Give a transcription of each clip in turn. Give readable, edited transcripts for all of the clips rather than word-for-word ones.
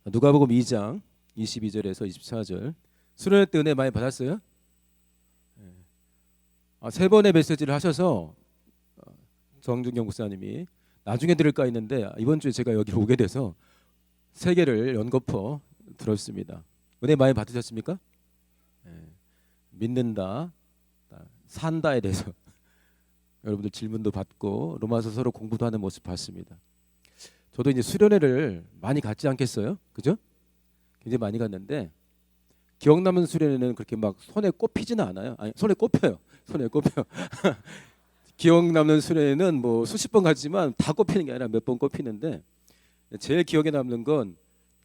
누가복음 2장 22절에서 24절. 수련회 때 은혜 많이 받았어요? 세 번의 메시지를 하셔서 정준경 목사님이 나중에 들을까 했는데 이번 주에 제가 여기 오게 돼서 세 개를 연거푸 들었습니다. 은혜 많이 받으셨습니까? 믿는다, 산다에 대해서 여러분들 질문도 받고 로마서 서로 공부도 하는 모습 봤습니다. 저도 이제 수련회를 많이 갔지 않겠어요? 그죠? 굉장히 많이 갔는데 기억 남는 수련회는 그렇게 막 손에 꼽히지는 않아요. 아니, 손에 꼽혀요. 손에 꼽혀. 기억 남는 수련회는 뭐 수십 번 갔지만 다 꼽히는 게 아니라 몇 번 꼽히는데 제일 기억에 남는 건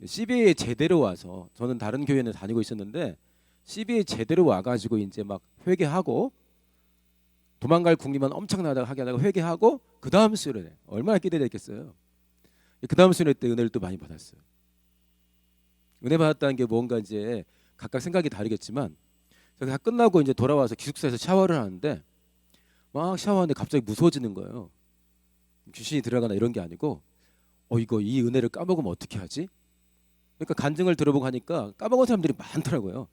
CBA에 제대로 와서, 저는 다른 교회는 다니고 있었는데 CBA에 제대로 와가지고 이제 막 회개하고 도망갈 궁리만 엄청나다가 하게 하다가 회개하고 그 다음 수련회 얼마나 기대됐겠어요. 그 다음 수련회 때 은혜를 또 많이 받았어요. 은혜 받았다는 게 뭔가 이제 각각 생각이 다르겠지만 다 끝나고 이제 돌아와서 기숙사에서 샤워를 하는데 막 샤워하는데 갑자기 무서워지는 거예요. 귀신이 들어가나 이런 게 아니고 이거 이 은혜를 까먹으면 어떻게 하지? 그러니까 간증을 들어보고 하니까 까먹은 사람들이 많더라고요.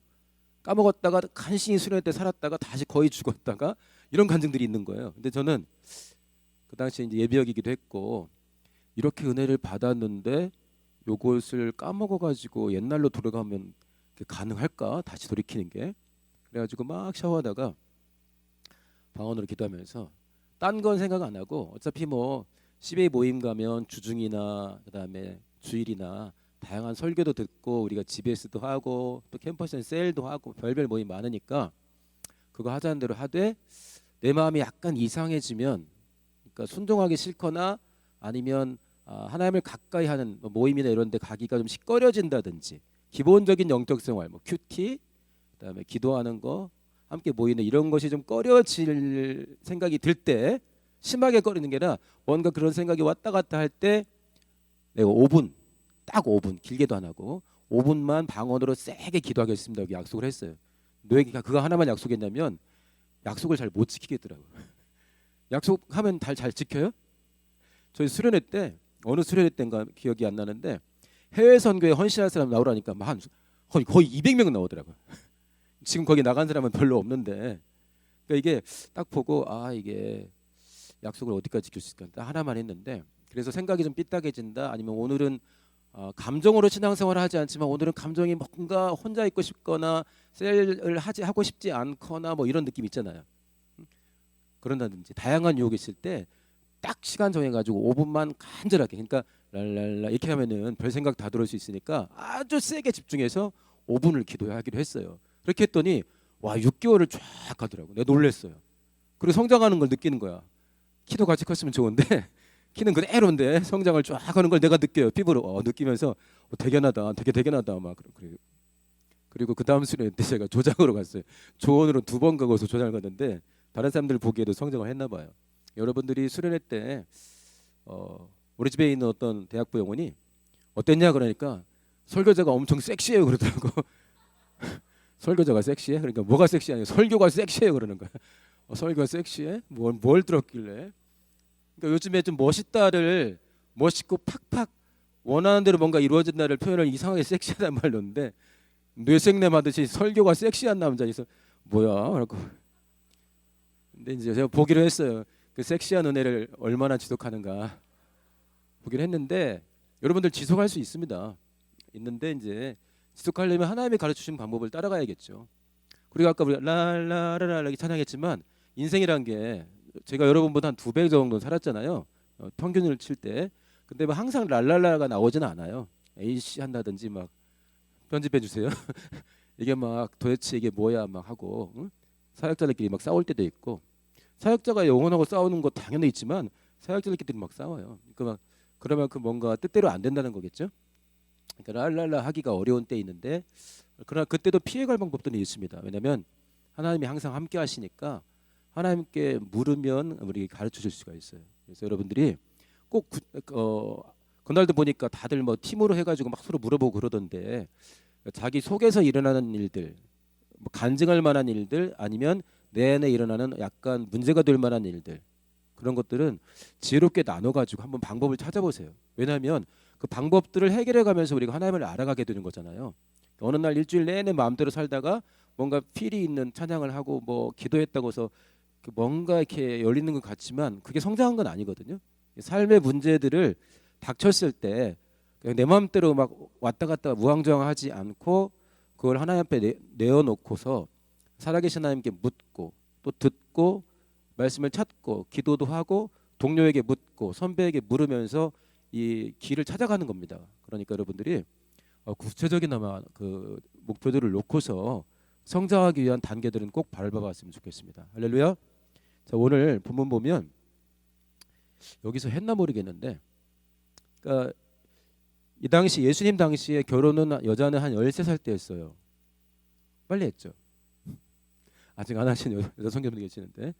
까먹었다가 간신히 수련회 때 살았다가 다시 거의 죽었다가 이런 간증들이 있는 거예요. 근데 저는 그 당시에 이제 예비역이기도 했고 이렇게 은혜를 받았는데 요것을 까먹어가지고 옛날로 돌아가면 가능할까? 다시 돌이키는 게. 그래가지고 막 샤워하다가 방언으로 기도하면서 딴 건 생각 안 하고 어차피 뭐 CBA 모임 가면 주중이나 그다음에 주일이나 다양한 설교도 듣고 우리가 GBS도 하고 또 캠퍼스에 셀도 하고 별별 모임 많으니까 그거 하자는 대로 하되 내 마음이 약간 이상해지면, 그러니까 순종하기 싫거나 아니면 하나님을 가까이 하는 모임이나 이런 데 가기가 좀 시꺼려진다든지 기본적인 영적 생활 뭐 큐티 그다음에 기도하는 거 함께 모이는 이런 것이 좀 꺼려질 생각이 들 때, 심하게 꺼리는 게 아니라 뭔가 그런 생각이 왔다 갔다 할 때 내가 5분, 딱 5분, 길게도 안 하고 5분만 방언으로 세게 기도하겠습니다 여기 약속을 했어요. 왜 그거 하나만 약속했냐면 약속을 잘 못 지키겠더라고요. 약속하면 잘 지켜요? 저희 수련회 때 어느 수련회 때인가 기억이 안 나는데 해외 선교에 헌신할 사람 나오라니까 거의 200명 나오더라고요. 지금 거기 나간 사람은 별로 없는데, 그러니까 이게 딱 보고 이게 약속을 어디까지 지킬 수 있을까 딱 하나만 했는데, 그래서 생각이 좀 삐딱해진다 아니면 오늘은 감정으로 신앙생활을 하지 않지만 오늘은 감정이 뭔가 혼자 있고 싶거나 셀을 하고 싶지 않거나 뭐 이런 느낌 있잖아요. 그런다든지 다양한 유혹이 있을 때 딱 시간 정해가지고 5분만 간절하게, 그러니까 랄랄라 이렇게 하면은 별 생각 다 들을 수 있으니까 아주 세게 집중해서 5분을 기도하기로 했어요. 그렇게 했더니 6개월을 쫙 가더라고. 내가 놀랬어요. 그리고 성장하는 걸 느끼는 거야. 키도 같이 컸으면 좋은데 키는 그대로인데 성장을 쫙 하는 걸 내가 느껴요. 피부로 느끼면서 대견하다, 되게 대견하다 막. 그리고 그 다음 수련회 때 제가 조장으로 갔어요. 조언으로 2번 가고서 조장을 갔는데 다른 사람들 보기에도 성장을 했나 봐요. 여러분들이 수련회 때 우리 집에 있는 어떤 대학부 영혼이 어땠냐 그러니까 설교자가 엄청 섹시해요 그러더라고. 설교자가 섹시해? 그러니까 뭐가 섹시하냐? 설교가 섹시해요 그러는 거야. 설교가 섹시해? 뭘 들었길래? 그러니까 요즘에 좀 멋있다를 멋있고 팍팍 원하는 대로 뭔가 이루어진다를 표현을 이상하게 섹시하다는 말로 했는데 뇌생냄 하듯이 설교가 섹시한 남자 있어. 뭐야? 그러고. 근데 이제 제가 보기로 했어요. 그 섹시한 은혜를 얼마나 지속하는가 보기로 했는데 여러분들 지속할 수 있습니다. 있는데 이제 지속하려면 하나님이 가르치신 방법을 따라가야겠죠. 그리고 아까 우리가 랄라라라 이렇게 찬양했지만 인생이란 게 제가 여러분보다 한 2배 정도 살았잖아요. 평균을 칠 때. 근데 뭐 항상 랄랄라가 나오지는 않아요. A씨 한다든지 막 편집해 주세요. 이게 막 도대체 이게 뭐야 막 하고 사역자들끼리 막 싸울 때도 있고, 사역자가 영혼하고 싸우는 거 당연히 있지만 사역자들끼리 막 싸워요. 그러면 그 뭔가 뜻대로 안 된다는 거겠죠. 그러니까 랄랄라 하기가 어려운 때 있는데, 그러나 그때도 피해갈 방법들이 있습니다. 왜냐하면 하나님이 항상 함께 하시니까 하나님께 물으면 우리 가르쳐 줄 수가 있어요. 그래서 여러분들이 꼭 그날도 보니까 다들 뭐 팀으로 해가지고 막 서로 물어보고 그러던데, 자기 속에서 일어나는 일들, 뭐 간증할 만한 일들 아니면 내 안에 일어나는 약간 문제가 될 만한 일들, 그런 것들은 지혜롭게 나눠가지고 한번 방법을 찾아보세요. 왜냐하면 그 방법들을 해결해 가면서 우리가 하나님을 알아가게 되는 거잖아요. 어느 날 일주일 내내 마음대로 살다가 뭔가 필이 있는 찬양을 하고 뭐 기도했다고 해서 뭔가 이렇게 열리는 것 같지만 그게 성장한 건 아니거든요. 삶의 문제들을 닥쳤을 때 그냥 내 마음대로 막 왔다 갔다 무왕정하지 않고 그걸 하나님 앞에 내어놓고서 살아계신 하나님께 묻고 또 듣고 말씀을 찾고 기도도 하고 동료에게 묻고 선배에게 물으면서 이 길을 찾아가는 겁니다. 그러니까 여러분들이 구체적인 아마 그 목표들을 놓고서 성장하기 위한 단계들은 꼭 밟아봤으면 좋겠습니다. 할렐루야. 자, 오늘 본문 보면 여기서 했나 모르겠는데, 그러니까 이 당시 예수님 당시에 결혼은 여자는 한 13살 때였어요. 빨리 했죠. 아직 안 하신 여자 성도분들 계시는데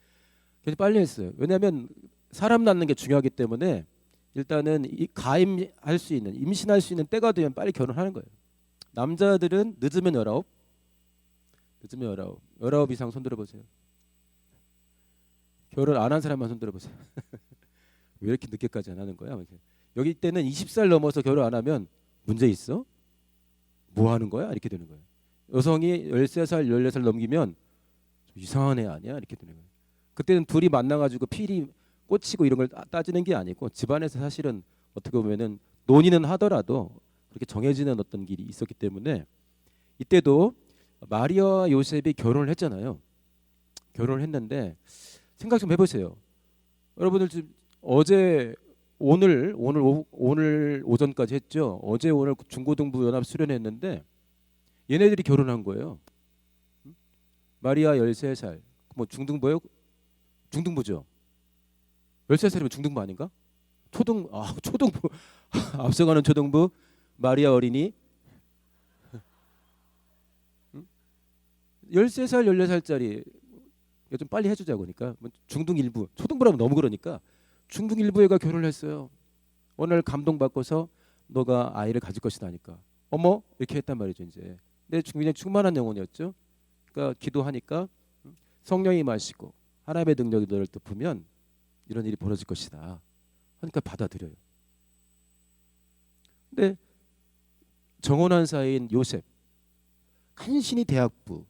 굉장히 빨리 했어요. 왜냐하면 사람 낳는 게 중요하기 때문에 일단은 가임할 수 있는, 임신할 수 있는 때가 되면 빨리 결혼하는 거예요. 남자들은 늦으면 19, 늦으면 19 이상 손 들어보세요. 결혼 안 한 사람만 손 들어보세요. 왜 이렇게 늦게까지 안 하는 거야? 여기 때는 20살 넘어서 결혼 안 하면 문제 있어? 뭐 하는 거야? 이렇게 되는 거예요. 여성이 13살, 14살 넘기면 좀 이상한 애 아니야? 이렇게 되는 거예요. 그때는 둘이 만나가지고 필이 꽂히고 이런 걸 따지는 게 아니고 집안에서 사실은 어떻게 보면은 논의는 하더라도 그렇게 정해지는 어떤 길이 있었기 때문에 이때도 마리아와 요셉이 결혼을 했잖아요. 결혼을 했는데 생각 좀 해보세요. 여러분들 지금 어제 오늘 오전까지 했죠. 어제 오늘 중고등부 연합 수련했는데 얘네들이 결혼한 거예요. 마리아 13살. 뭐 중등부요? 중등부죠. 13살이면 중등부 아닌가? 초등부. 앞서가는 초등부 마리아 어린이. 13살, 14살짜리 좀 빨리 해주자고 그러니까 중등 일부, 초등부라면 너무 그러니까 중등 일부 애가 결혼을 했어요. 어느 날 감동받고서 너가 아이를 가질 것이다 하니까 어머 이렇게 했단 말이죠. 이제 근데 그냥 충만한 영혼이었죠. 그러니까 기도하니까 성령이 마시고 하나님의 능력이 너를 덮으면 이런 일이 벌어질 것이다 하니까 받아들여요. 근데 정혼한 사이인 요셉 간신히 대학부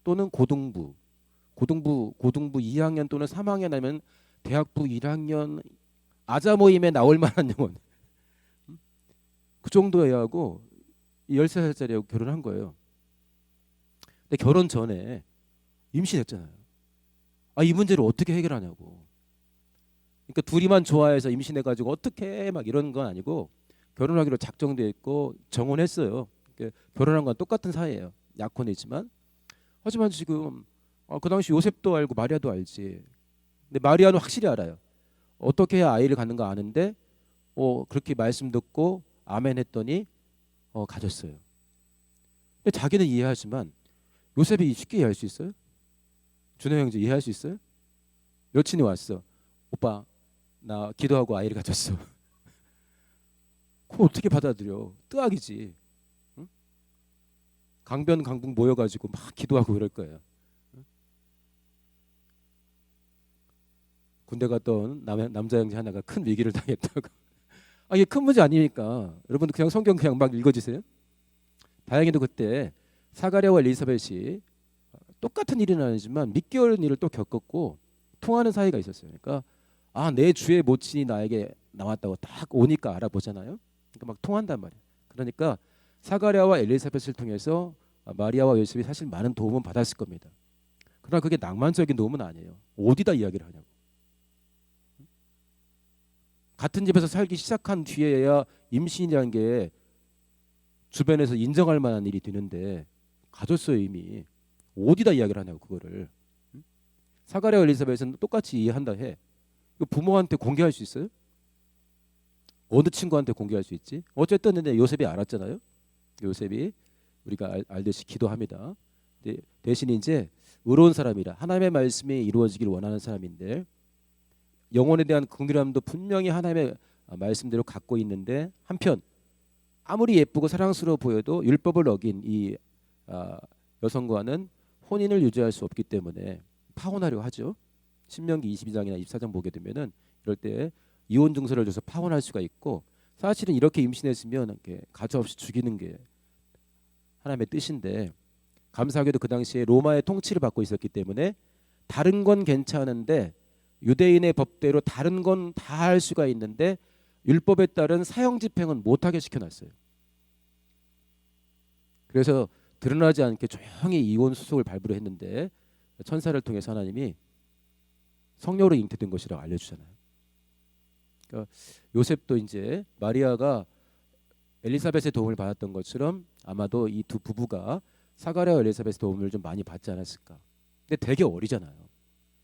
또는 고등부 2학년 또는 3학년 하면 대학부 1학년 아자 모임에 나올 만한 영혼 그 정도여야 하고 13살짜리하고 결혼한 거예요. 근데 결혼 전에 임신했잖아요. 이 문제를 어떻게 해결하냐고. 그러니까 둘이만 좋아해서 임신해가지고 어떻게 막 이런 건 아니고 결혼하기로 작정돼 있고 정혼했어요. 그러니까 결혼한 건 똑같은 사이예요. 약혼이지만 하지만 지금 그 당시 요셉도 알고 마리아도 알지. 근데 마리아는 확실히 알아요. 어떻게 해야 아이를 갖는가 아는데 그렇게 말씀 듣고 아멘 했더니 가졌어요. 근데 자기는 이해하지만 요셉이 쉽게 이해할 수 있어요? 준호 형제 이해할 수 있어요? 여친이 왔어. 오빠 나 기도하고 아이를 가졌어. 그거 어떻게 받아들여? 뜨악이지. 응? 강변 강북 모여가지고 막 기도하고 그럴 거예요. 군대 갔던 남자 형제 하나가 큰 위기를 당했다고. 이게 큰 문제 아닙니까? 여러분들 그냥 성경 그냥 막 읽어주세요. 다행히도 그때 사가랴와 엘리사벳이 똑같은 일은 아니지만 믿기 어려운 일을 또 겪었고 통하는 사이가 있었어요. 그러니까 내 주의 모친이 나에게 나왔다고 딱 오니까 알아보잖아요. 그러니까 막 통한단 말이에요. 그러니까 사가랴와 엘리사벳을 통해서 마리아와 요셉이 사실 많은 도움은 받았을 겁니다. 그러나 그게 낭만적인 도움은 아니에요. 어디다 이야기를 하냐고. 같은 집에서 살기 시작한 뒤에야 임신이라는 게 주변에서 인정할 만한 일이 되는데 가졌어요 이미. 어디다 이야기를 하냐고 그거를. 사가랴와 엘리사벳은 똑같이 이해한다 해. 이거 부모한테 공개할 수 있어요? 어느 친구한테 공개할 수 있지? 어쨌든 근데 요셉이 알았잖아요. 요셉이 우리가 알듯이 기도합니다. 대신 이제 의로운 사람이라 하나님의 말씀이 이루어지기를 원하는 사람인데 영혼에 대한 긍휼함도 분명히 하나님의 말씀대로 갖고 있는데 한편 아무리 예쁘고 사랑스러워 보여도 율법을 어긴 이 여성과는 혼인을 유지할 수 없기 때문에 파혼하려 하죠. 신명기 22장이나 24장 보게 되면은 이럴 때 이혼 증서를 줘서 파혼할 수가 있고 사실은 이렇게 임신했으면 이렇게 가차없이 죽이는 게 하나님의 뜻인데, 감사하게도 그 당시에 로마의 통치를 받고 있었기 때문에 다른 건 괜찮은데 유대인의 법대로 다른 건 다 할 수가 있는데 율법에 따른 사형 집행은 못하게 시켜놨어요. 그래서 드러나지 않게 조용히 이혼 수속을 발부를 했는데 천사를 통해서 하나님이 성녀로 잉태된 것이라고 알려주잖아요. 그러니까 요셉도 이제 마리아가 엘리사벳의 도움을 받았던 것처럼 아마도 이 두 부부가 사가랴와 엘리사벳의 도움을 좀 많이 받지 않았을까. 근데 되게 어리잖아요.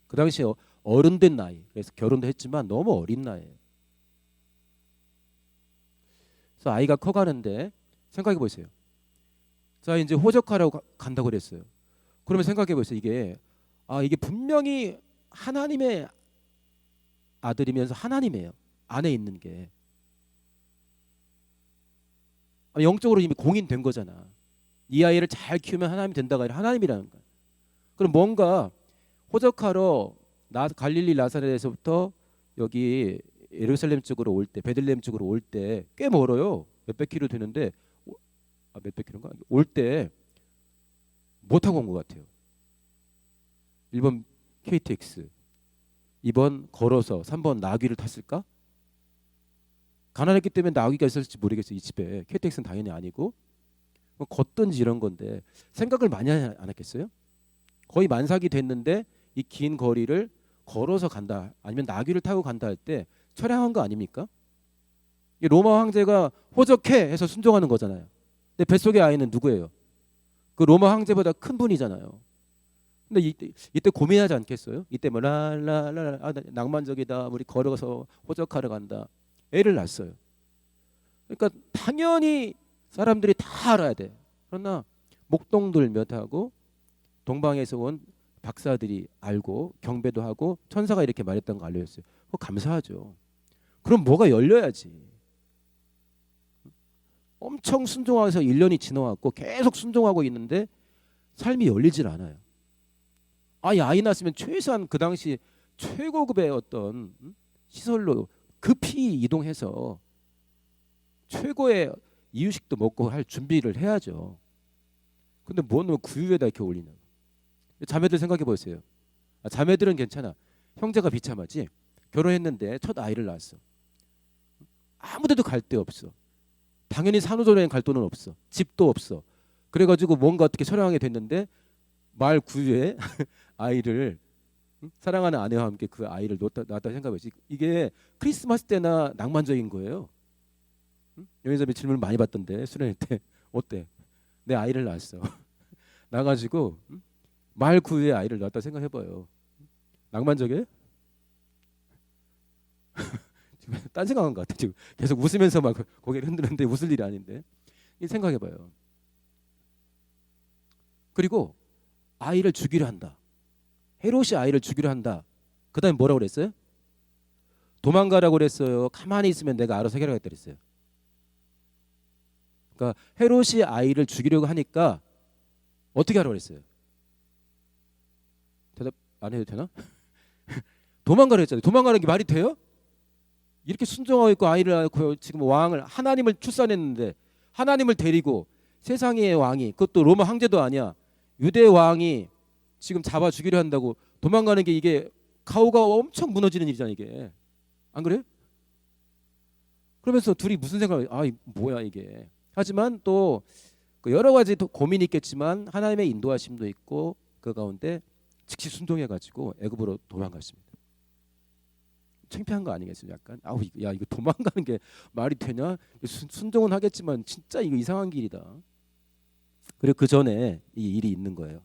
그 당시에 어른 된 나이. 그래서 결혼도 했지만 너무 어린 나이에요. 그래서 아이가 커가는데 생각해 보세요. 자, 이제 호적하라고 간다고 그랬어요. 그러면 생각해 보세요. 이게 분명히 하나님의 아들이면서 하나님이에요. 안에 있는 게. 영적으로 이미 공인된 거잖아. 이 아이를 잘 키우면 하나님이 된다가 아니라 하나님이라는 거야. 그럼 뭔가 호적하러 갈릴리 나사렛에서부터 여기 예루살렘 쪽으로 올 때, 베들레헴 쪽으로 올 때 꽤 멀어요. 몇백 킬로 되는데, 몇백 킬로인가? 올 때 못 타고 온 것 같아요. 1번 KTX, 2번 걸어서, 3번 나귀를 탔을까? 가난했기 때문에 나귀가 있었을지 모르겠어요. 이 집에. KTX는 당연히 아니고 뭐 걷든지 이런 건데 생각을 많이 안 했겠어요? 거의 만삭이 됐는데 이 긴 거리를 걸어서 간다 아니면 나귀를 타고 간다 할 때 처량한 거 아닙니까? 이 로마 황제가 호적해 해서 순종하는 거잖아요. 근데 뱃속의 아이는 누구예요? 그 로마 황제보다 큰 분이잖아요. 근데 이때 고민하지 않겠어요? 이때 뭐 라라라 낭만적이다. 우리 걸어서 호적하러 간다. 애를 낳았어요. 그러니까 당연히 사람들이 다 알아야 돼. 그러나 목동들 몇하고 동방에서 온 박사들이 알고 경배도 하고 천사가 이렇게 말했다는 거 알려줬어요. 그거 감사하죠. 그럼 뭐가 열려야지. 엄청 순종해서 1년이 지나왔고 계속 순종하고 있는데 삶이 열리질 않아요. 아이 낳았으면 최소한 그 당시 최고급의 어떤 시설로 급히 이동해서 최고의 이유식도 먹고 할 준비를 해야죠. 근데 뭐는 구유에다 이렇게 올리냐. 자매들 생각해 보세요. 자매들은 괜찮아. 형제가 비참하지. 결혼했는데 첫 아이를 낳았어. 아무데도 갈 데 없어. 당연히 산후조리원 갈 돈은 없어. 집도 없어. 그래가지고 뭔가 어떻게 처량하게 됐는데 말 구유에 아이를 사랑하는 아내와 함께 그 아이를 낳았다 생각해보지. 이게 크리스마스 때나 낭만적인 거예요. 여기서 질문을 많이 받던데 수련회 때 어때? 내 아이를 낳았어. 나가지고 말 구유에 아이를 낳았다 생각해봐요. 낭만적이에요? 지금 딴 생각한 것 같아. 지금 계속 웃으면서 막 고개를 흔드는데 웃을 일이 아닌데. 이 생각해봐요. 그리고 아이를 주기로 한다. 헤롯이 아이를 주기로 한다. 그 다음에 뭐라고 그랬어요? 도망가라고 그랬어요. 가만히 있으면 내가 알아서 해결하겠다 그랬어요. 그러니까 헤롯이 아이를 죽이려고 하니까 어떻게 하라고 그랬어요? 대답 안 해도 되나? 도망가라 했잖아요. 도망가는 게 말이 돼요? 이렇게 순종하고 있고 아이를 낳고 지금 왕을 하나님을 출산했는데 하나님을 데리고 세상의 왕이 그것도 로마 황제도 아니야. 유대 왕이 지금 잡아 죽이려 한다고 도망가는 게 이게 가오가 엄청 무너지는 일이잖아 이게. 안 그래요? 그러면서 둘이 무슨 생각을 뭐야 이게. 하지만 또 여러 가지 고민이 있겠지만 하나님의 인도하심도 있고 그 가운데 즉시 순종해가지고 애굽으로 도망갔습니다. 창피한 거 아니겠어요? 약간 이거 도망가는 게 말이 되냐? 순종은 하겠지만 진짜 이거 이상한 길이다. 그리고 그 전에 이 일이 있는 거예요.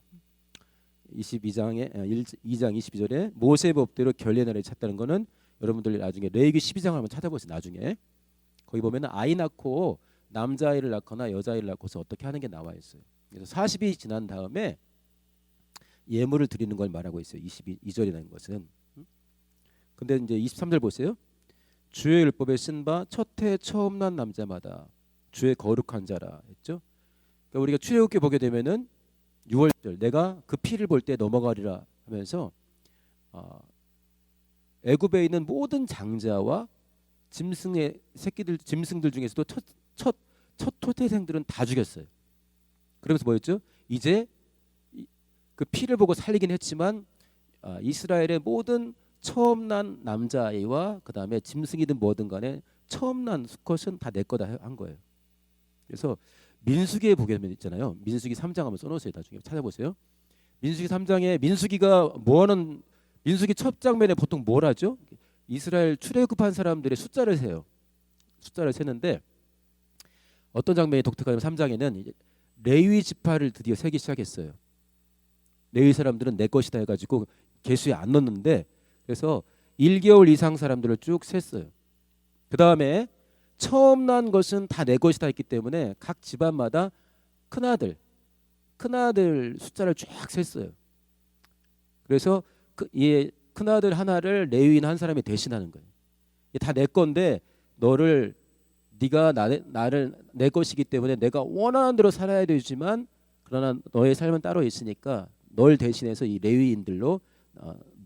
2장 22절에 모세 법대로 결례날을 찾다는 거는 여러분들 나중에 레위기 12장을 한번 찾아보세요. 나중에 거기 보면 아이 낳고 남자아이를 낳거나 여자아이를 낳고서 어떻게 하는 게 나와 있어요. 그래서 40이 지난 다음에 예물을 드리는 걸 말하고 있어요. 22절이라는 것은. 근데 이제 23절 보세요. 주의 율법에 쓴 바 첫해 처음 난 남자마다 주의 거룩한 자라 했죠. 그러니까 우리가 출애굽기 보게 되면은 6월절 내가 그 피를 볼 때 넘어가리라 하면서 애굽에 있는 모든 장자와 짐승의 새끼들, 짐승들 중에서도 첫 토태생들은 다 죽였어요. 그러면서 뭐였죠? 이제 그 피를 보고 살리긴 했지만 이스라엘의 모든 처음 난 남자아이와 그 다음에 짐승이든 뭐든 간에 처음 난 수컷은 다 내 거다 한 거예요. 그래서 민수기에 보게 되면 있잖아요. 민수기 3장 한번 써놓으세요. 나중에 찾아보세요. 민수기 3장에 민수기가 뭐하는, 민수기 첫 장면에 보통 뭘 하죠? 이스라엘 출애굽한 사람들의 숫자를 세요. 숫자를 세는데 어떤 장면이 독특하냐면 3장에는 레위 지파를 드디어 세기 시작했어요. 레위 사람들은 내 것이다 해가지고 계수에 안 넣는데, 그래서 1개월 이상 사람들을 쭉 셌어요. 그 다음에 처음 난 것은 다 내 것이다 했기 때문에 각 집안마다 큰아들 숫자를 쫙 셌어요. 그래서 이 큰아들 하나를 레위인 한 사람이 대신하는 거예요. 다 내 건데 네가 나를 내 것이기 때문에 내가 원하는 대로 살아야 되지만 그러나 너의 삶은 따로 있으니까 널 대신해서 이 레위인들로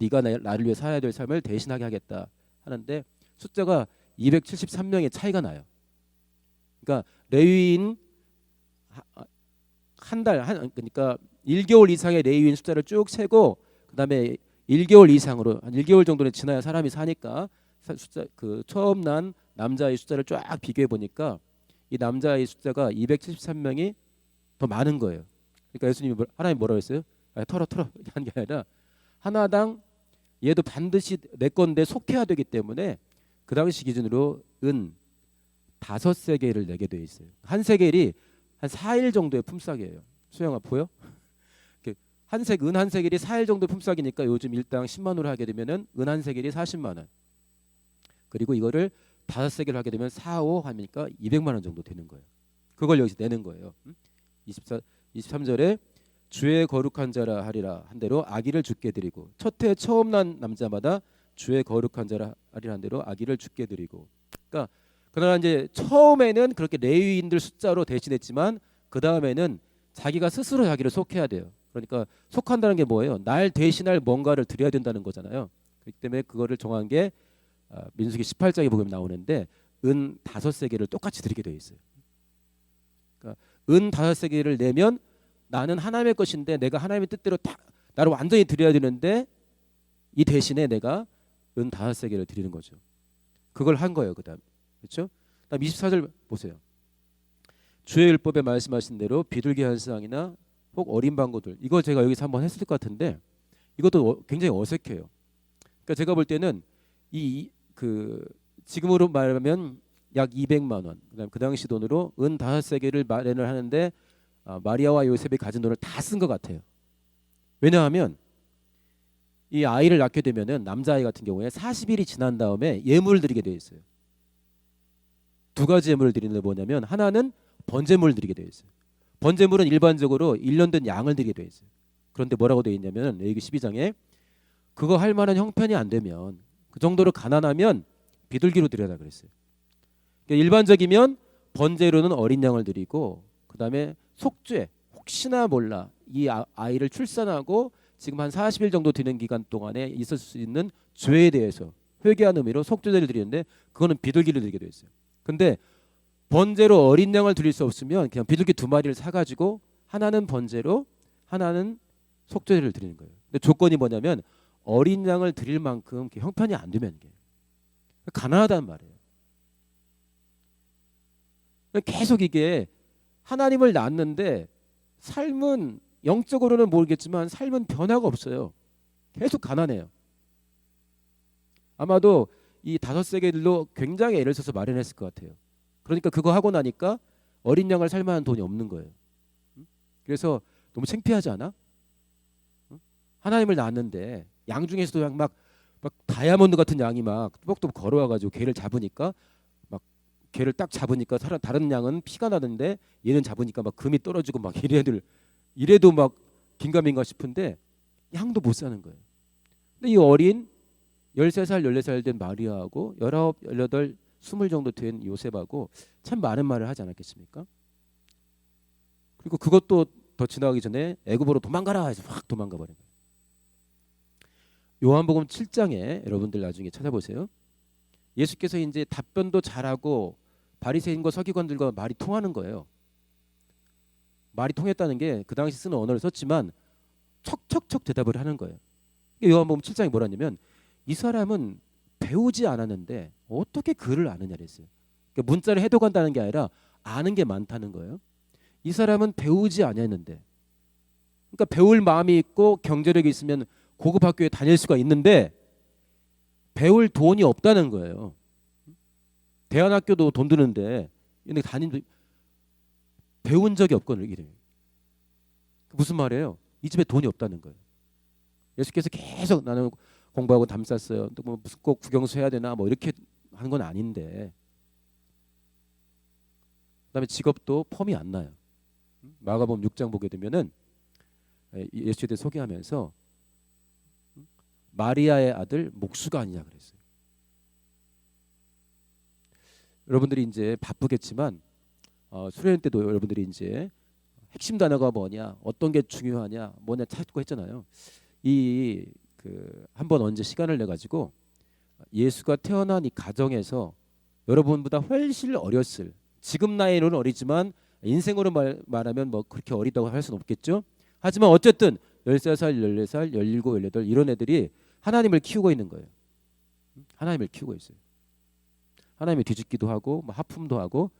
네가 나를 위해 살아야 될 삶을 대신하게 하겠다 하는데 숫자가 273명의 차이가 나요. 그러니까 레위인 그러니까 1개월 이상의 레위인 숫자를 쭉 세고 그다음에 1개월 이상으로 한 1개월 정도는 지나야 사람이 사니까 숫자 그 처음 난 남자의 숫자를 쫙 비교해 보니까 이 남자의 숫자가 273명이 더 많은 거예요. 그러니까 예수님이 하나님 뭐라고 했어요? 털어 하는 게 아니라 하나당 얘도 반드시 내 건데 속해야 되기 때문에 그 당시 기준으로 은 5세겔을 내게 돼 있어요. 한 세겔이 한 4일 정도의 품삯이에요. 수영아 보여? 은 한 세겔이 4일 정도 품삯이니까 요즘 일당 10만 원으로 하게 되면은 은 한 세겔이 40만 원. 그리고 이거를 5세겔 하게 되면 4, 5 하니까 200만 원 정도 되는 거예요. 그걸 여기서 내는 거예요. 23절에 주의 거룩한 자라 하리라 한 대로 아기를 죽게 드리고 첫해 처음 난 남자마다 주의 거룩한 자라 하리라 한 대로 아기를 죽게 드리고. 그러니까 그러나 이제 처음에는 그렇게 레위인들 숫자로 대신했지만 그 다음에는 자기가 스스로 자기를 속해야 돼요. 그러니까 속한다는 게 뭐예요? 날 대신할 뭔가를 드려야 된다는 거잖아요. 그렇기 때문에 그거를 정한 게 민수기 18장에 보면 나오는데 은 5세겔을 똑같이 드리게 되어 있어요. 그러니까 은 5세겔을 내면 나는 하나님의 것인데 내가 하나님의 뜻대로 나를 완전히 드려야 되는데 이 대신에 내가 은 5세겔을 드리는 거죠. 그걸 한 거예요. 그다음 그렇죠? 그다음 24절 보세요. 주의 율법에 말씀하신 대로 비둘기 한 쌍이나 혹 어린 방고들, 이거 제가 여기서 한번 했을 것 같은데 이것도 굉장히 어색해요. 그러니까 제가 볼 때는 지금으로 말하면 약 200만 원, 그다음 그 당시 돈으로 은 5세겔을 마련을 하는데 마리아와 요셉이 가진 돈을 다 쓴 것 같아요. 왜냐하면 이 아이를 낳게 되면은 남자아이 같은 경우에 40일이 지난 다음에 예물을 드리게 되어 있어요. 두 가지 예물을 드리는 게 뭐냐면 하나는 번제물을 드리게 되어 있어요. 번제물은 일반적으로 1년 된 양을 드리게 되어 있어요. 그런데 뭐라고 되어 있냐면 레위기 12장에 그거 할 만한 형편이 안 되면 그 정도로 가난하면 비둘기로 드려라 그랬어요. 그러니까 일반적이면 번제로는 어린 양을 드리고 그다음에 속죄, 혹시나 몰라 이 아이를 출산하고 지금 한 40일 정도 되는 기간 동안에 있을 수 있는 죄에 대해서 회개하는 의미로 속죄제를 드리는데 그거는 비둘기를 드리게 되어 있어요. 근데 번제로 어린 양을 드릴 수 없으면 그냥 비둘기 2마리를 사가지고 하나는 번제로 하나는 속죄제를 드리는 거예요. 근데 조건이 뭐냐면 어린 양을 드릴 만큼 형편이 안 되면 가난하다는 말이에요. 계속 이게 하나님을 낳는데 삶은 영적으로는 모르겠지만 삶은 변화가 없어요. 계속 가난해요. 아마도 이 5세겔로 굉장히 애를 써서 마련했을 것 같아요. 그러니까 그거 하고 나니까 어린 양을 살 만한 돈이 없는 거예요. 그래서 너무 창피하지 않아? 하나님을 낳았는데 양 중에서도 막 다이아몬드 같은 양이 막 뚜벅뚜벅 걸어와가지고 개를 잡으니까 막 개를 딱 잡으니까 다른 양은 피가 나는데 얘는 잡으니까 막 금이 떨어지고 막 이래도 막 긴가민가 싶은데 양도 못 사는 거예요. 근데 이 어린 13살 14살 된 마리아하고 19, 18, 20 정도 된 요셉하고 참 많은 말을 하지 않았겠습니까? 그리고 그것도 더 지나가기 전에 애굽으로 도망가라 해서 확 도망가 버린 거예요. 요한복음 7장에 여러분들 나중에 찾아보세요. 예수께서 이제 답변도 잘하고 바리새인과 서기관들과 말이 통하는 거예요. 말이 통했다는 게 그 당시 쓰는 언어를 썼지만 척척척 대답을 하는 거예요. 요한복음 7장에 뭐라냐면 이 사람은 배우지 않았는데 어떻게 글을 아느냐 그랬어요. 그러니까 문자를 해독한다는 게 아니라 아는 게 많다는 거예요. 이 사람은 배우지 않았는데, 그러니까 배울 마음이 있고 경제력이 있으면 고급 학교에 다닐 수가 있는데 배울 돈이 없다는 거예요. 대안학교도 돈 드는데 근데 배운 적이 없거든요. 이래요. 무슨 말이에요? 이 집에 돈이 없다는 거예요. 예수께서 계속 나는 공부하고 담 쌌어요. 또 뭐 무슨 꼭 국영수 해야 되나 뭐 이렇게 하는 건 아닌데. 그다음에 직업도 펌이 안 나요. 마가복음 6장 보게 되면은 예수에 대해 소개하면서 마리아의 아들 목수가 아니냐 그랬어요. 여러분들이 이제 바쁘겠지만 수련 때도 여러분들이 이제 핵심 단어가 뭐냐, 어떤 게 중요하냐, 뭐냐 찾고 했잖아요. 이 그 한번 언제 시간을 내 가지고 예수가 태어난 이 가정에서 여러분보다 훨씬 어렸을, 지금 나이로는 어리지만 인생으로 말하면 뭐 그렇게 어리다고 할 수는 없겠죠. 하지만 어쨌든 13살, 14살, 17, 18 이런 애들이 하나님을 키우고 있는 거예요. 하나님을 키우고 있어요. 하나님이 뒤집기도 하고 뭐 하품도 하고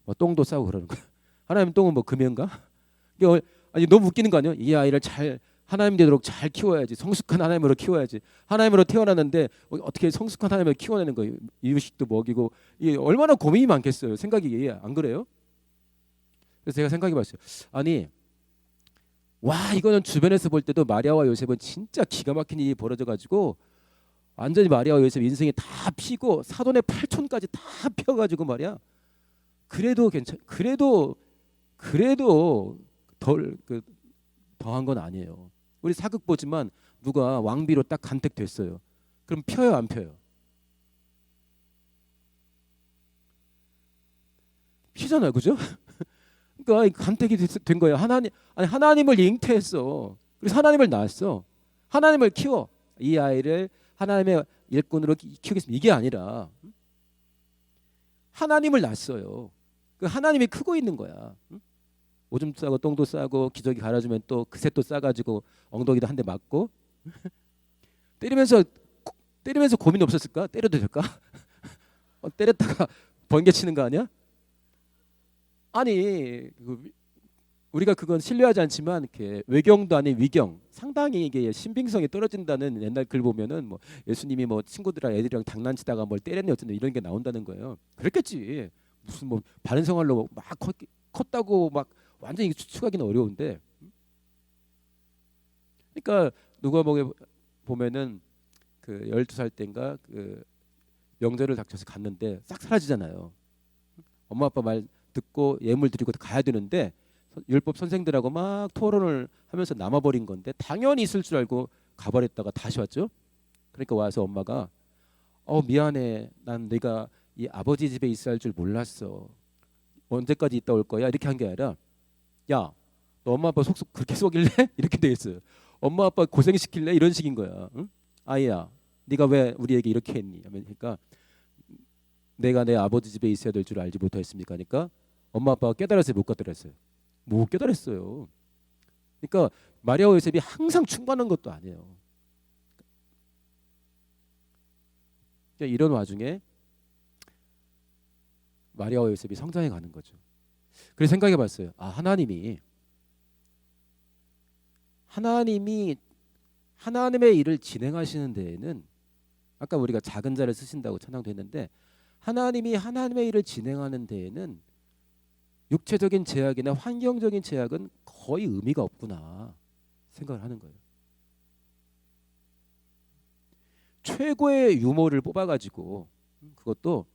뭐 똥도 싸고 그러는 거예요. 하나님 똥은 뭐 금연가? 아니 너무 웃기는 거 아니에요? 이 아이를 잘 하나님 되도록 잘 키워야지. 성숙한 하나님으로 키워야지. 하나님으로 태어났는데 어떻게 성숙한 하나님을 키워내는 거예요? 이유식도 먹이고 이게 얼마나 고민이 많겠어요. 생각이 안 그래요? 그래서 제가 생각해봤어요. 아니 와 이거는 주변에서 볼 때도 마리아와 요셉은 진짜 기가 막힌 일이 벌어져가지고 완전히 마리아와 요셉 인생이 다 피고 사돈의 팔촌까지 다 펴가지고 말이야. 그래도 그래도 더한 건 아니에요. 우리 사극 보지만 누가 왕비로 딱 간택됐어요. 그럼 펴요 안 펴요? 피잖아요, 그죠? 그러니까 간택이 된 거예요. 하나님을 잉태했어. 그래서 하나님을 낳았어. 하나님을 키워. 이 아이를 하나님의 일꾼으로 키우겠습니다. 이게 아니라 하나님을 낳았어요. 그 하나님이 크고 있는 거야. 오줌 싸고 똥도 싸고 기저귀 갈아주면 또 그새 또 싸가지고 엉덩이도 한 대 맞고 때리면서 고민 없었을까? 때려도 될까? 때렸다가 번개치는 거 아니야? 아니 우리가 그건 신뢰하지 않지만 이렇게 외경도 아닌 위경, 상당히 이게 신빙성이 떨어진다는 옛날 글 보면은 뭐 예수님이 뭐 친구들이랑 애들이랑 장난치다가 뭘 때렸네 어쩐다 이런 게 나온다는 거예요. 그랬겠지. 무슨 뭐 바른 생활로 막 컸다고 막 완전히 추측하기는 어려운데. 그러니까 누가복음에 보면은 그 12살 때인가 그 명절을 닥쳐서 갔는데 싹 사라지잖아요. 엄마 아빠 말 듣고 예물 드리고 가야 되는데 율법 선생들하고 막 토론을 하면서 남아버린 건데 당연히 있을 줄 알고 가버렸다가 다시 왔죠. 그러니까 와서 엄마가 미안해. 난 네가 이 아버지 집에 있어야 할 줄 몰랐어. 언제까지 있다 올 거야? 이렇게 한 게 아니라 야, 너 엄마 아빠 속속 그렇게 속일래? 이렇게 돼 있어요. 엄마 아빠 고생시킬래? 이런 식인 거야. 응? 아이야, 네가 왜 우리에게 이렇게 했니? 그러니까 내가 내 아버지 집에 있어야 될 줄 알지 못했습니까? 그러니까 엄마 아빠가 깨달았어요, 못 깨달았어요? 못 깨달았어요. 그러니까 마리아와 요셉이 항상 충만한 것도 아니에요. 그러니까 이런 와중에 마리아와 요셉이 성장해 가는 거죠. 그래서 생각해봤어요. 하나님이 하나님의 일을 진행하시는 데에는 아까 우리가 작은 자를 쓰신다고 찬양도 했는데 하나님이 하나님의 일을 진행하는 데에는 육체적인 제약이나 환경적인 제약은 거의 의미가 없구나 생각을 하는 거예요. 최고의 유머를 뽑아가지고 그것도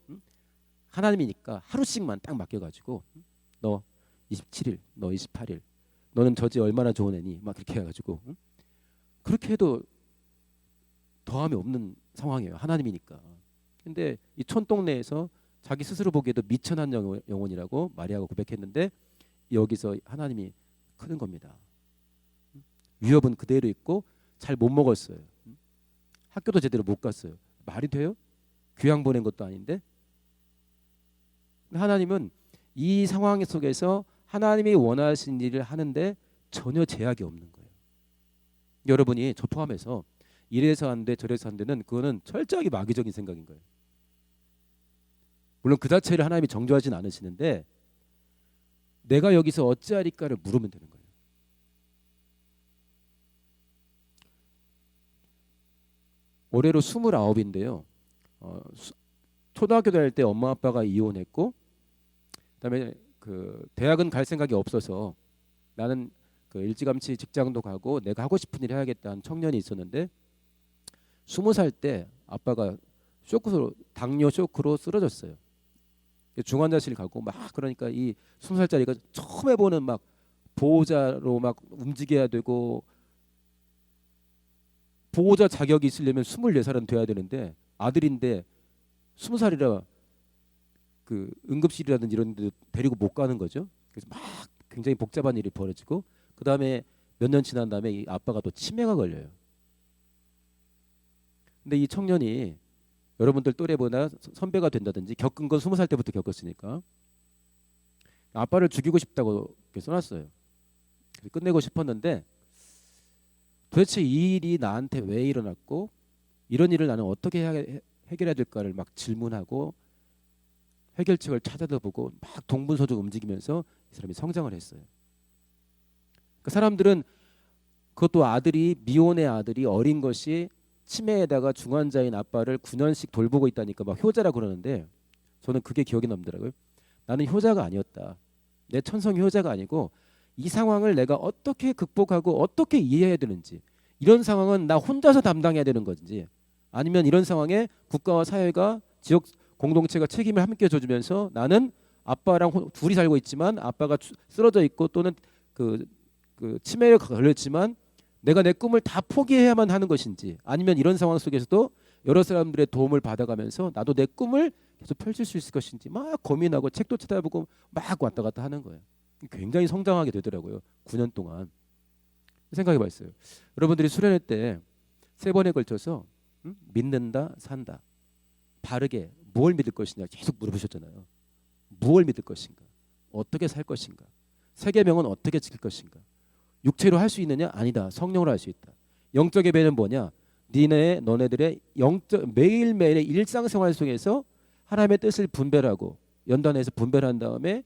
하나님이니까 하루씩만 딱 맡겨가지고 너 27일, 너 28일, 너는 저지 얼마나 좋은 애니 막 그렇게 해가지고 그렇게 해도 더함이 없는 상황이에요. 하나님이니까. 근데 이 촌동네에서 자기 스스로 보기에도 미천한 영혼이라고 마리아가 고백했는데 여기서 하나님이 크는 겁니다. 위협은 그대로 있고 잘 못 먹었어요. 학교도 제대로 못 갔어요. 말이 돼요? 교양 보낸 것도 아닌데. 하나님은 이 상황 속에서 하나님이 원하신 일을 하는데 전혀 제약이 없는 거예요. 여러분이 저 포함해서 이래서 안 돼 저래서 안 되는 그거는 철저하게 마귀적인 생각인 거예요. 물론 그 자체를 하나님이 정죄하진 않으시는데 내가 여기서 어찌하리까를 물으면 되는 거예요. 올해로 29인데요. 초등학교 다닐 때 엄마 아빠가 이혼했고, 그다음에 그 대학은 갈 생각이 없어서 나는 그 일찌감치 직장도 가고 내가 하고 싶은 일 해야겠다는 청년이 있었는데 20살 때 아빠가 당뇨 쇼크로 쓰러졌어요. 중환자실 가고 막 그러니까 이 20살짜리가 처음 해보는 막 보호자로 막 움직여야 되고 보호자 자격이 있으려면 24살은 돼야 되는데 아들인데 20살이라 그 응급실이라든지 이런 데 데리고 못 가는 거죠. 그래서 막 굉장히 복잡한 일이 벌어지고 그다음에 몇 년 지난 다음에 이 아빠가 또 치매가 걸려요. 근데 이 청년이 여러분들 또래보다 선배가 된다든지 겪은 건 20살 때부터 겪었으니까 아빠를 죽이고 싶다고 이렇게 써놨어요. 그래서 끝내고 싶었는데 도대체 이 일이 나한테 왜 일어났고 이런 일을 나는 어떻게 해결해야 될까를 막 질문하고 해결책을 찾아보고 막 동분서주 움직이면서 이 사람이 성장을 했어요. 그 사람들은 그것도 아들이 미혼의 아들이 어린 것이 치매에다가 중환자인 아빠를 9년씩 돌보고 있다니까 막 효자라 그러는데 저는 그게 기억이 남더라고요. 나는 효자가 아니었다. 내 천성이 효자가 아니고 이 상황을 내가 어떻게 극복하고 어떻게 이해해야 되는지 이런 상황은 나 혼자서 담당해야 되는 건지 아니면 이런 상황에 국가와 사회가 지역 공동체가 책임을 함께 져주면서 나는 아빠랑 둘이 살고 있지만 아빠가 쓰러져 있고 또는 그 치매에 걸렸지만 내가 내 꿈을 다 포기해야만 하는 것인지 아니면 이런 상황 속에서도 여러 사람들의 도움을 받아가면서 나도 내 꿈을 계속 펼칠 수 있을 것인지 막 고민하고 책도 찾아보고 막 왔다 갔다 하는 거예요. 굉장히 성장하게 되더라고요. 9년 동안. 생각해 봤어요. 여러분들이 수련회 때 3번에 걸쳐서 믿는다, 산다. 바르게 뭘 믿을 것이냐 계속 물어보셨잖아요. 무엇을 믿을 것인가? 어떻게 살 것인가? 세계명은 어떻게 지킬 것인가? 육체로 할 수 있느냐? 아니다. 성령으로 할 수 있다. 영적 예배는 뭐냐? 너네들의 매일매일의 일상생활 속에서 하나님의 뜻을 분별하고 연단해서 분별한 다음에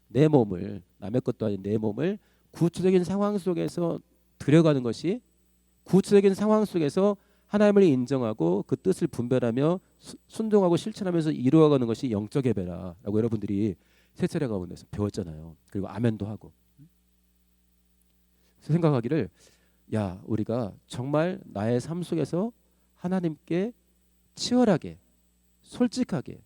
내 몸을 남의 것도 아닌 내 몸을 구체적인 상황 속에서 들여가는 것이 구체적인 상황 속에서 하나님을 인정하고 그 뜻을 분별하며 순종하고 실천하면서 이루어가는 것이 영적 예배라라고 여러분들이 세차례 가운데서 배웠잖아요. 그리고 아멘도 하고. 생각하기를 야 우리가 정말 나의 삶 속에서 하나님께 치열하게 솔직하게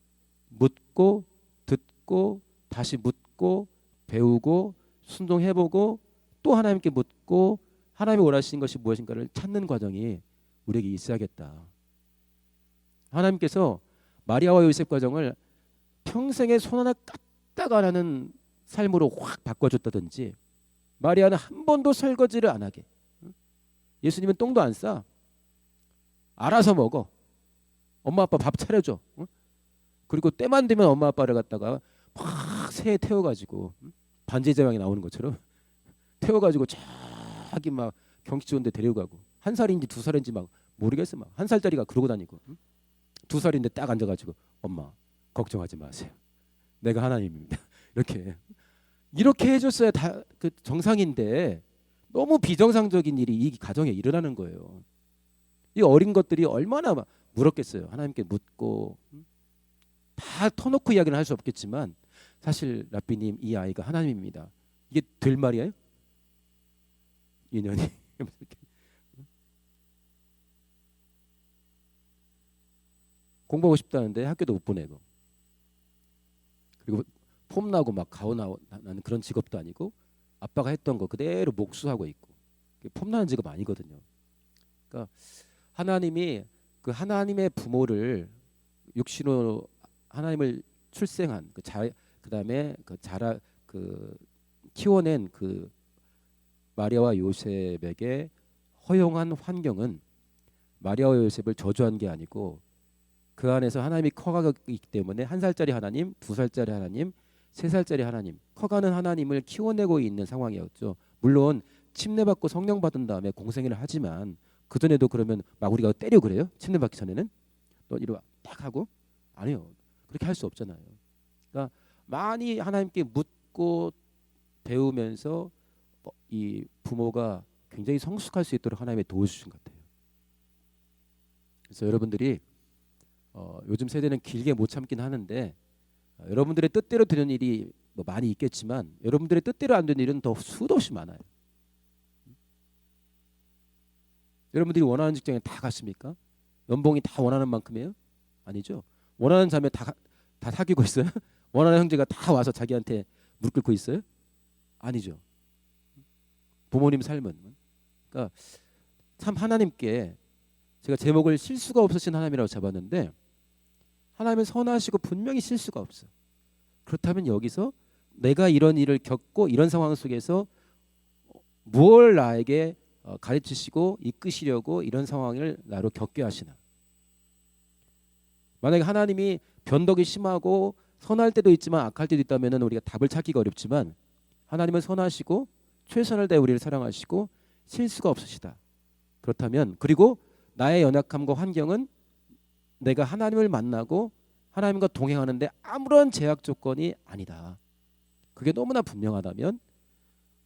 묻고 듣고 다시 묻고 배우고 순종해보고 또 하나님께 묻고 하나님이 원하시는 것이 무엇인가를 찾는 과정이 우리에게 있어야겠다. 하나님께서 마리아와 요셉 과정을 평생에 손 하나 까딱 안 하는 삶으로 확 바꿔줬다든지 마리아는 한 번도 설거지를 안 하게 예수님은 똥도 안 싸. 알아서 먹어. 엄마 아빠 밥 차려줘. 그리고 때만 되면 엄마 아빠를 갖다가 막 새에 태워가지고 반지의 제왕이 나오는 것처럼 태워가지고 저기 막 경치 좋은 데 데려가고 1살인지 2살인지 막 모르겠어. 막 1살짜리가 그러고 다니고 2살인데 딱 앉아가지고 엄마 걱정하지 마세요. 내가 하나님입니다. 이렇게 해줬어야 다 그 정상인데 너무 비정상적인 일이 이 가정에 일어나는 거예요. 이 어린 것들이 얼마나 물었겠어요. 하나님께 묻고 다 터놓고 이야기는 할 수 없겠지만 사실 라삐님 이 아이가 하나님입니다. 이게 될 말이에요? 인연이 공부하고 싶다는데 학교도 못 보내고 그리고 폼나고 막 가오나는 그런 직업도 아니고 아빠가 했던 거 그대로 목수하고 있고 폼나는 직업 아니거든요. 그러니까 하나님이 그 하나님의 부모를 육신으로 하나님을 출생한 그다음에 키워낸 그 마리아와 요셉에게 허용한 환경은 마리아와 요셉을 저주한 게 아니고 그 안에서 하나님이 커가기 때문에 1살짜리 하나님, 2살짜리 하나님, 3살짜리 하나님, 커가는 하나님을 키워내고 있는 상황이었죠. 물론 침례받고 성령 받은 다음에 공생애를 하지만 그 전에도 그러면 막 우리가 때려 그래요? 침례받기 전에는 또 이리 딱 하고 아니요. 그렇게 할 수 없잖아요. 그러니까 많이 하나님께 묻고 배우면서 이 부모가 굉장히 성숙할 수 있도록 하나님의 도와주신 것 같아요. 그래서 여러분들이 요즘 세대는 길게 못 참긴 하는데 여러분들의 뜻대로 되는 일이 뭐 많이 있겠지만 여러분들의 뜻대로 안 되는 일은 더 수도 없이 많아요. 여러분들이 원하는 직장에 다 갔습니까? 연봉이 다 원하는 만큼이에요? 아니죠. 원하는 자매 다 사귀고 있어요? 원하는 형제가 다 와서 자기한테 무릎 꿇고 있어요? 아니죠. 부모님 삶은. 그러니까 참 하나님께 제가 제목을 실수가 없으신 하나님이라고 잡았는데 하나님은 선하시고 분명히 실수가 없어. 그렇다면 여기서 내가 이런 일을 겪고 이런 상황 속에서 무엇을 나에게 가르치시고 이끄시려고 이런 상황을 나로 겪게 하시나. 만약에 하나님이 변덕이 심하고 선할 때도 있지만 악할 때도 있다면 우리가 답을 찾기가 어렵지만 하나님은 선하시고 최선을 다해 우리를 사랑하시고 실수가 없으시다. 그렇다면 그리고 나의 연약함과 환경은 내가 하나님을 만나고 하나님과 동행하는데 아무런 제약 조건이 아니다. 그게 너무나 분명하다면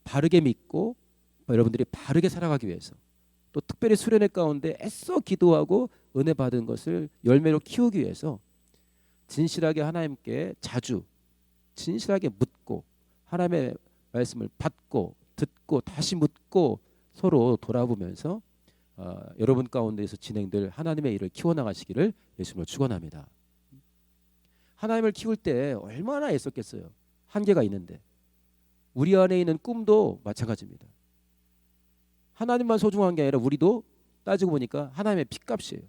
바르게 믿고 여러분들이 바르게 살아가기 위해서 또 특별히 수련회 가운데 애써 기도하고 은혜 받은 것을 열매로 키우기 위해서 진실하게 하나님께 자주 진실하게 묻고 하나님의 말씀을 받고 듣고 다시 묻고 서로 돌아보면서 여러분 가운데에서 진행될 하나님의 일을 키워나가시기를 예수님으로 축원합니다. 하나님을 키울 때 얼마나 애썼겠어요. 한계가 있는데 우리 안에 있는 꿈도 마찬가지입니다. 하나님만 소중한 게 아니라 우리도 따지고 보니까 하나님의 핏값이에요.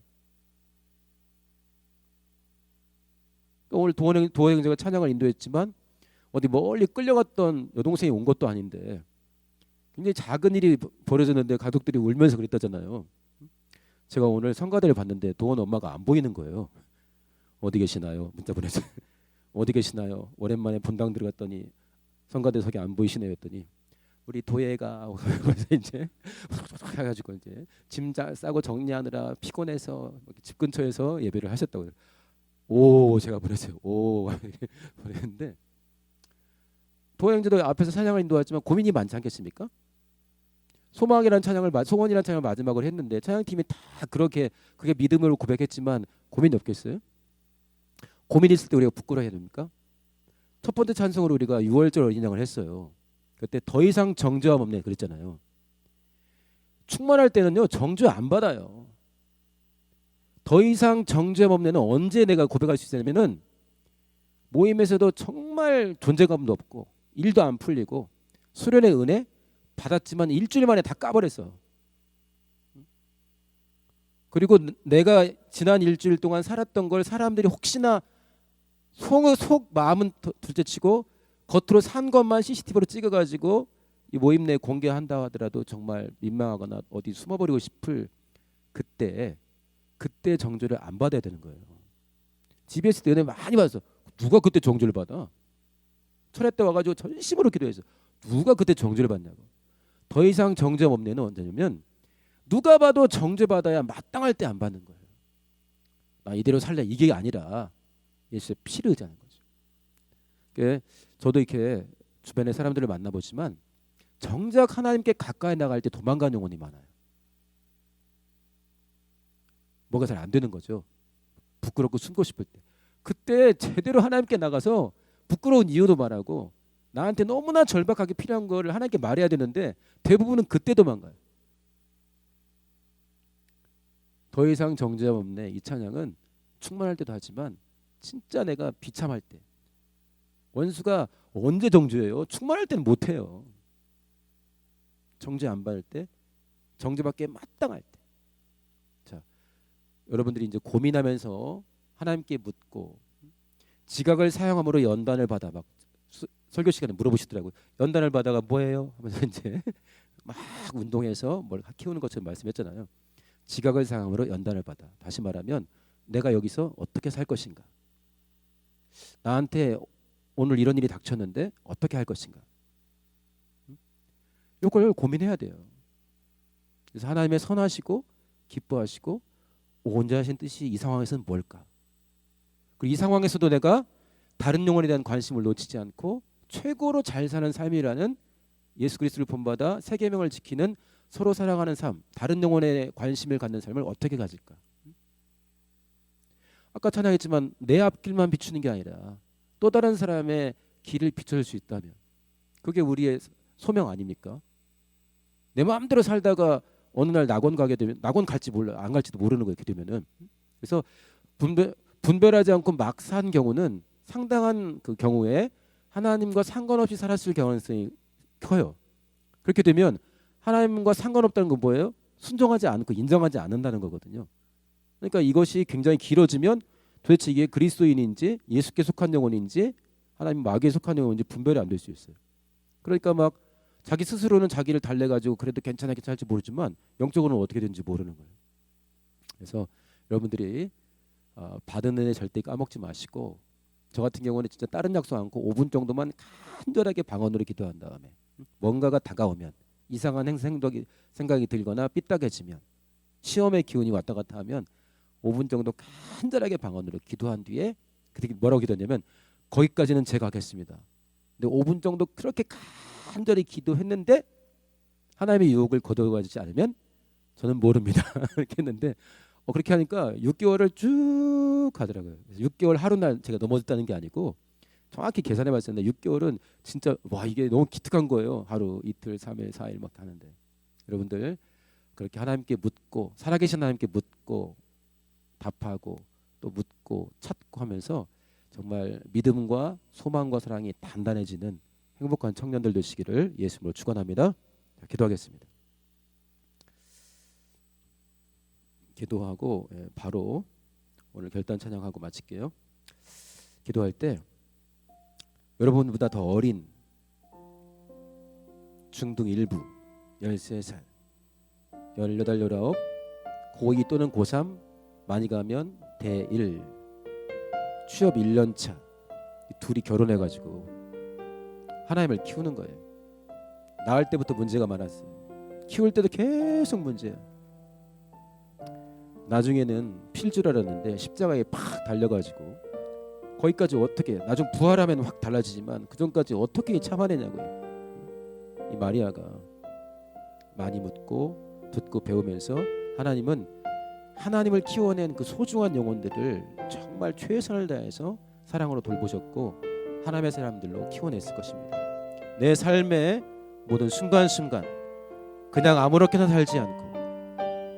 오늘 도원행제가 찬양을 인도했지만 어디 멀리 끌려갔던 여동생이 온 것도 아닌데 굉장히 작은 일이 벌어졌는데 가족들이 울면서 그랬다잖아요. 제가 오늘 성가대를 봤는데 도원 엄마가 안 보이는 거예요. 어디 계시나요? 문자 보내서 어디 계시나요? 오랜만에 본당 들어갔더니 성가대석이 안 보이시네요 했더니 우리 도예가 그래서 이제 해가지고 이제 짐 싸고 정리하느라 피곤해서 집 근처에서 예배를 하셨다고요. 오 제가 보냈어요. 오 보냈는데 도행제도 앞에서 찬양을 인도했지만 고민이 많지 않겠습니까? 소망이라는 소원이라는 찬양을 마지막으로 했는데 찬양팀이 다 그렇게 그게 믿음으로 고백했지만 고민이 없겠어요? 고민 있을 때 우리가 부끄러워해야 됩니까? 첫 번째 찬송으로 우리가 6월절 인양을 했어요. 그때 더 이상 정죄함 없네 그랬잖아요. 충만할 때는요 정죄 안 받아요. 더 이상 정죄함 없네는 언제 내가 고백할 수 있냐면은 모임에서도 정말 존재감도 없고 일도 안 풀리고 수련의 은혜 받았지만 일주일 만에 다 까버렸어. 그리고 내가 지난 일주일 동안 살았던 걸 사람들이 혹시나 속 마음은 둘째치고 겉으로 산 것만 CCTV로 찍어가지고 이 모임 내에 공개한다 하더라도 정말 민망하거나 어디 숨어버리고 싶을 그때 정죄를 안 받아야 되는 거예요. 집에 있을 때 은혜 많이 받았어. 누가 그때 정죄를 받아? 철회 때 와가지고 전심으로 기도해서 누가 그때 정죄를 받냐고. 더 이상 정죄 없네는 언제냐면 누가 봐도 정죄 받아야 마땅할 때 안 받는 거예요. 나 이대로 살래 이게 아니라 예수의 피를 의지하는 거죠. 그러니까 저도 이렇게 주변의 사람들을 만나보지만 정작 하나님께 가까이 나갈 때 도망가는 영혼이 많아요. 뭐가 잘 안 되는 거죠. 부끄럽고 숨고 싶을 때. 그때 제대로 하나님께 나가서 부끄러운 이유도 말하고 나한테 너무나 절박하게 필요한 거를 하나님께 말해야 되는데 대부분은 그때 도망가요. 더 이상 정죄함 없네 이 찬양은 충만할 때도 하지만 진짜 내가 비참할 때 원수가 언제 정죄해요? 충만할 때는 못해요. 정죄 안 받을 때 정죄받기에 마땅할 때. 자, 여러분들이 이제 고민하면서 하나님께 묻고 지각을 사용함으로 연단을 받아 막 설교 시간에 물어보시더라고요. 연단을 받아가 뭐예요? 하면서 이제 막 운동해서 뭘 키우는 것처럼 말씀했잖아요. 지각을 사용함으로 연단을 받아. 다시 말하면 내가 여기서 어떻게 살 것인가? 나한테 오늘 이런 일이 닥쳤는데 어떻게 할 것인가? 이걸 고민해야 돼요. 그래서 하나님의 선하시고 기뻐하시고 온전하신 뜻이 이 상황에서는 뭘까? 그리고 이 상황에서도 내가 다른 영혼에 대한 관심을 놓치지 않고 최고로 잘 사는 삶이라는 예수 그리스도를 본받아 세 계명을 지키는 서로 사랑하는 삶, 다른 영혼에 관심을 갖는 삶을 어떻게 가질까? 아까 찬양했지만 내 앞길만 비추는 게 아니라 또 다른 사람의 길을 비춰줄 수 있다면 그게 우리의 소명 아닙니까? 내 마음대로 살다가 어느 날 낙원 가게 되면 낙원 갈지 몰라 안 갈지도 모르는 거 이렇게 되면은 그래서 분별하지 않고 막 산 경우는 상당한 그 경우에 하나님과 상관없이 살았을 가능성이 커요. 그렇게 되면 하나님과 상관없다는 건 뭐예요? 순종하지 않고 인정하지 않는다는 거거든요. 그러니까 이것이 굉장히 길어지면 도대체 이게 그리스도인인지 예수께 속한 영혼인지 하나님 마귀에 속한 영혼인지 분별이 안 될 수 있어요. 그러니까 막 자기 스스로는 자기를 달래가지고 그래도 괜찮을지 모르지만 영적으로는 어떻게 되는지 모르는 거예요. 그래서 여러분들이 받은 은혜 절대 까먹지 마시고 저 같은 경우는 진짜 다른 약속 않고 5분 정도만 간절하게 방언으로 기도한 다음에 뭔가가 다가오면 이상한 생각이 들거나 삐딱해지면 시험의 기운이 왔다 갔다 하면 5분 정도 간절하게 방언으로 기도한 뒤에 그때 뭐라고 기도했냐면 거기까지는 제가 하겠습니다. 근데 5분 정도 그렇게 간절히 기도했는데 하나님의 유혹을 거둬가지 않으면 저는 모릅니다. 이렇게 했는데 그렇게 하니까 6개월을 쭉 가더라고요. 6개월 하루날 제가 넘어졌다는 게 아니고 정확히 계산해 봤을 때 6개월은 진짜 와 이게 너무 기특한 거예요. 하루 이틀 3일 4일 막 하는데 여러분들 그렇게 하나님께 묻고 살아계신 하나님께 묻고 답하고 또 묻고 찾고 하면서 정말 믿음과 소망과 사랑이 단단해지는 행복한 청년들 되시기를 예수님으로 축원합니다. 기도하겠습니다. 기도하고 바로 오늘 결단 찬양하고 마칠게요. 기도할 때 여러분보다 더 어린 중등 1부 13살 18, 19 고2 또는 고3 많이 가면 대1 취업 1년차 둘이 결혼해가지고 하나님을 키우는 거예요. 낳을 때부터 문제가 많았어요. 키울 때도 계속 문제야. 나중에는 필 줄 알았는데 십자가에 팍 달려가지고 거기까지 어떻게 나중 부활하면 확 달라지지만 그 전까지 어떻게 참아내냐고요. 이 마리아가 많이 묻고 듣고 배우면서 하나님은 하나님을 키워낸 그 소중한 영혼들을 정말 최선을 다해서 사랑으로 돌보셨고 하나님의 사람들로 키워냈을 것입니다. 내 삶의 모든 순간순간 그냥 아무렇게나 살지 않고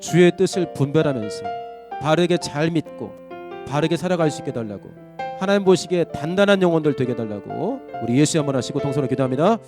주의 뜻을 분별하면서 바르게 잘 믿고 바르게 살아갈 수 있게 해달라고 하나님 보시기에 단단한 영혼들 되게 해달라고 우리 예수 한번 하시고 동서로 기도합니다.